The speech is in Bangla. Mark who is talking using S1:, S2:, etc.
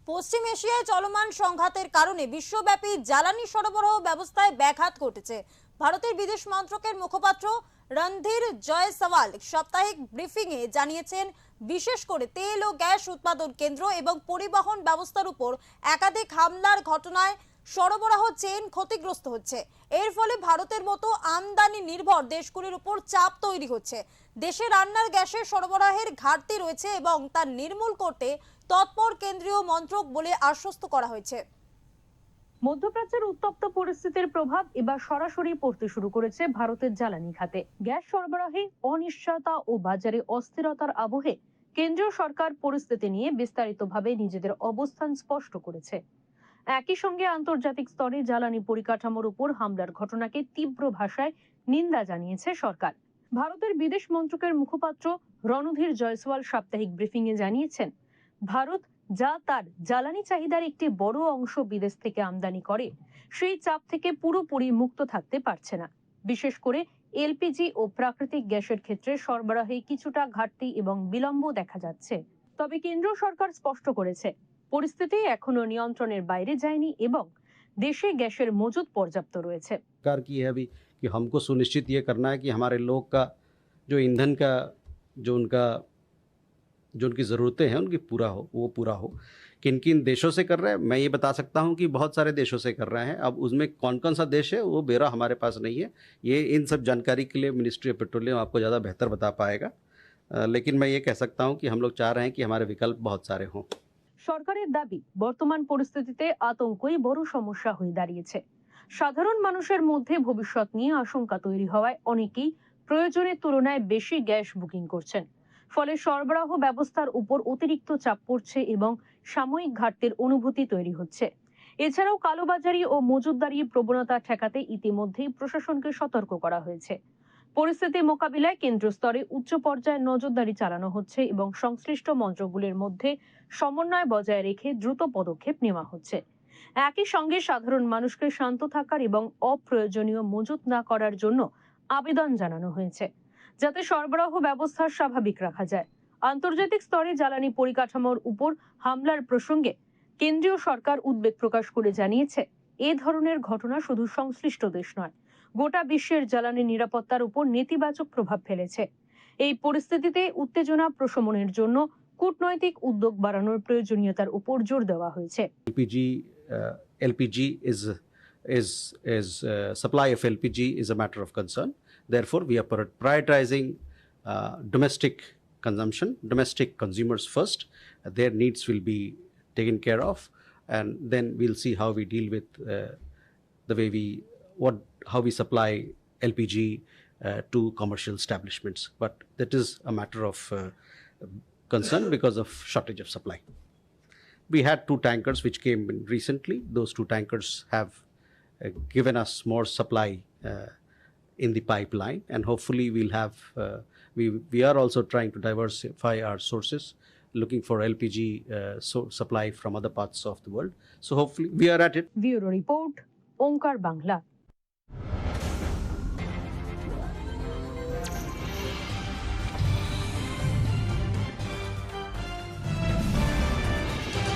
S1: পশ্চিম এশিয়ায় চলমান সংঘাতের কারণে বিশ্বব্যাপী জ্বালানি সরবরাহ ব্যবস্থায় ব্যাঘাত ঘটেছে। ভারতের বিদেশ মন্ত্রকের মুখপাত্র রণধীর জয়সওয়াল সাপ্তাহিক ব্রিফিংয়ে জানিয়েছেন, বিশেষ করে তেল ও গ্যাস উৎপাদন কেন্দ্র এবং পরিবহন ব্যবস্থার উপর একাধিক হামলার ঘটনায় সরবরাহ চেইন ক্ষতিগ্রস্ত হচ্ছে। এর ফলে ভারতের মতো আমদানি নির্ভর দেশগুলির উপর চাপ তৈরি হচ্ছে। দেশে রান্নার গ্যাসের সরবরাহের ঘাটতি রয়েছে এবং তা নির্মূল করতে তৎপর কেন্দ্রীয় মন্ত্রক বলে আশ্বস্ত করা হয়েছে।
S2: মধ্যপ্রাচ্যের উত্তপ্ত পরিস্থিতির প্রভাব এবার সরাসরি পড়তে শুরু করেছে ভারতের জ্বালানি খাতে। গ্যাস সরবরাহে অনিশ্চয়তা ও বাজারে অস্থিরতার আবহে কেন্দ্রীয় সরকার পরিস্থিতি নিয়ে বিস্তারিতভাবে নিজেদের অবস্থান স্পষ্ট করেছে। একই সঙ্গে আন্তর্জাতিক স্তরে জ্বালানি পরিকাঠামোর উপর হামলার ঘটনাকে তীব্র ভাষায় নিন্দা জানিয়েছে সরকার। ভারতের বিদেশ মন্ত্রকের মুখপাত্র রণধীর জয়সওয়াল সাপ্তাহিক ব্রিফিংয়ে জানিয়েছেন, ভারত যা তার জ্বালানি চাহিদার একটি বড় অংশ বিদেশ থেকে আমদানি করে, সেই চাপ থেকে পুরোপুরি মুক্ত থাকতে পারছে না। বিশেষ করে এলপিজি ও প্রাকৃতিক গ্যাসের ক্ষেত্রে সরবরাহে কিছুটা ঘাটতি এবং বিলম্ব দেখা যাচ্ছে। তবে কেন্দ্র সরকার স্পষ্ট করেছে, পরিস্থিতি এখনো নিয়ন্ত্রণের বাইরে যায়নি এবং দেশে গ্যাসের মজুদ পর্যাপ্ত রয়েছে।
S3: सरकार की है अभी कि हमको सुनिश्चित ये करना है कि हमारे लोग का जो ईंधन का जो उनकी ज़रूरतें हैं उनकी पूरा हो। किन किन देशों से कर रहे हैं मैं ये बता सकता हूँ कि बहुत सारे देशों से कर रहे हैं। अब उसमें कौन कौन सा देश है वो ब्यौरा हमारे पास नहीं है। ये इन सब जानकारी के लिए मिनिस्ट्री ऑफ पेट्रोलियम आपको ज़्यादा बेहतर बता पाएगा। लेकिन मैं ये कह सकता हूँ कि हम लोग चाह रहे हैं कि हमारे विकल्प बहुत सारे हों।
S2: সরকারের দাবি, বর্তমান পরিস্থিতিতে আতঙ্কই বড় সমস্যা হয়ে দাঁড়িয়েছে। সাধারণ মানুষের মধ্যে ভবিষ্যৎ নিয়ে আশঙ্কা তৈরি হওয়ায় অনেকেই প্রয়োজনের তুলনায় বেশি গ্যাস বুকিং করছেন। ফলে সরবরাহ ব্যবস্থার উপর অতিরিক্ত চাপ পড়ছে এবং সাময়িক ঘাটতির অনুভূতি তৈরি হচ্ছে। এছাড়াও কালোবাজারি ও মজুতদারির প্রবণতা ঠেকাতে ইতিমধ্যেই প্রশাসনকে সতর্ক করা হয়েছে। পরিস্থিতি মোকাবিলায় কেন্দ্র স্তরে উচ্চ পর্যায়ে নজরদারি চালানো হচ্ছে এবং সংশ্লিষ্ট মন্ত্রকগুলির মধ্যে সমন্বয় বজায় রেখে দ্রুত পদক্ষেপ নেওয়া হচ্ছে। একই সঙ্গে সাধারণ মানুষকে শান্ত থাকার এবং অপ্রয়োজনীয় মজুত না করার জন্য আবেদন জানানো হয়েছে, যাতে সরবরাহ ব্যবস্থা স্বাভাবিক রাখা যায়। আন্তর্জাতিক স্তরে জ্বালানি পরিকাঠামোর উপর হামলার প্রসঙ্গে কেন্দ্রীয় সরকার উদ্বেগ প্রকাশ করে জানিয়েছে, এ ধরনের ঘটনা শুধু সংশ্লিষ্ট দেশ নয়, গোটা বিশ্বের জ্বালানি নিরাপত্তার উপর নেতিবাচক প্রভাব ফেলেছে। এই পরিস্থিতিতে উত্তেজনা প্রশমনের জন্য কূটনৈতিক উদ্যোগ বাড়ানোর প্রয়োজনীয়তার উপর জোর দেওয়া হয়েছে।
S3: LPG is supply of LPG is a matter of concern. Therefore, we are prioritizing domestic consumption, domestic consumers first. Their needs will be taken care of, and then we'll see how we deal with the way how we supply LPG to commercial establishments. But that is a matter of concern because of shortage of supply. We had 2 tankers which came in recently. Those 2 tankers have given us more supply in the pipeline, and hopefully we'll have we are also trying to diversify our sources, looking for LPG supply from other parts of the world. So hopefully we are at it.
S2: Bureau report, Onkar Bangla.